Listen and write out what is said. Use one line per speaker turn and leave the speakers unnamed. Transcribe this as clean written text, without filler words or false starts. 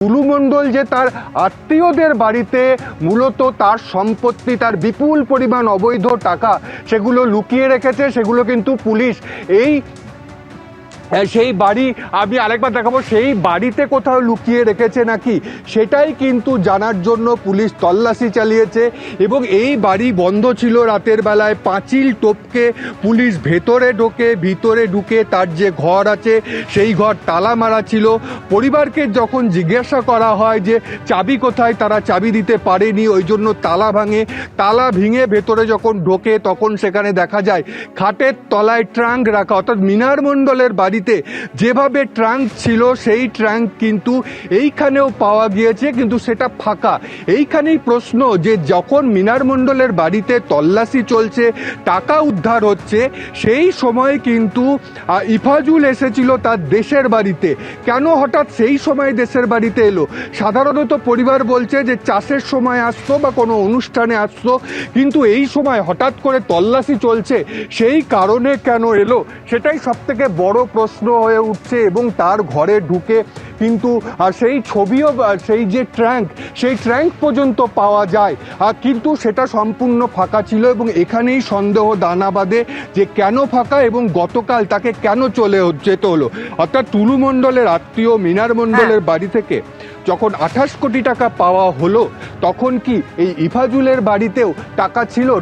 টুলু মণ্ডল যে তার আত্মীয়দের বাড়িতে মূলত তার সম্পত্তি, তার বিপুল পরিমাণ অবৈধ টাকা সেগুলো লুকিয়ে রেখেছে, সেগুলো কিন্তু পুলিশ সেই বাড়ি, আমি আরেকবার দেখাবো, সেই বাড়িতে কোথাও লুকিয়ে রেখেছে নাকি সেটাই কিন্তু জানার জন্য পুলিশ তল্লাশি চালিয়েছে। এবং এই বাড়ি বন্ধ ছিল রাতের বেলায়, পাঁচিল টপকে পুলিশ ভিতরে ঢুকে তার যে ঘর আছে সেই ঘর তালা মারা ছিল। পরিবারকে যখন জিজ্ঞাসা করা হয় যে চাবি কোথায়, তারা চাবি দিতে পারেনি, ওই জন্য তালা ভেঙে ভেতরে যখন ঢোকে তখন সেখানে দেখা যায় খাটের তলায় ট্রাঙ্ক রাখা। অর্থাৎ মীনার মণ্ডলের বাড়িতে যেভাবে ট্রাঙ্ক ছিল সেই ট্রাঙ্ক কিন্তু এইখানেও পাওয়া গিয়েছে, কিন্তু সেটা ফাঁকা। এইখানেই প্রশ্ন যে যখন মীনার মণ্ডলের বাড়িতে তল্লাশি চলছে, টাকা উদ্ধার হচ্ছে, সেই সময় কিন্তু ইফাজুল এসেছিল তার দেশের বাড়িতে। কেন হঠাৎ সেই সময় দেশের বাড়িতে এলো? সাধারণত পরিবার বলছে যে চাষের সময় আসতো বা কোনো অনুষ্ঠানে আসতো, কিন্তু এই সময় হঠাৎ করে তল্লাশি চলছে, সেই কারণে কেন এলো সেটাই সবথেকে বড় প্রশ্ন হয়ে উঠছে। এবং তার ঘরে ঢুকে কিন্তু সেই ছবিও, সেই যে সেই ট্রাঙ্ক পর্যন্ত পাওয়া যায়, কিন্তু সেটা সম্পূর্ণ ফাঁকা ছিল। এবং এখানেই সন্দেহ দানা বাঁধে যে কেন ফাঁকা এবং গতকাল তাকে কেন যেতে হলো। অর্থাৎ টুলু মণ্ডলের আত্মীয় মীনার মণ্ডলের বাড়ি থেকে যখন 28 কোটি টাকা পাওয়া হলো, তখন কি এই ইফাজুলের বাড়িতেও টাকা ছিল?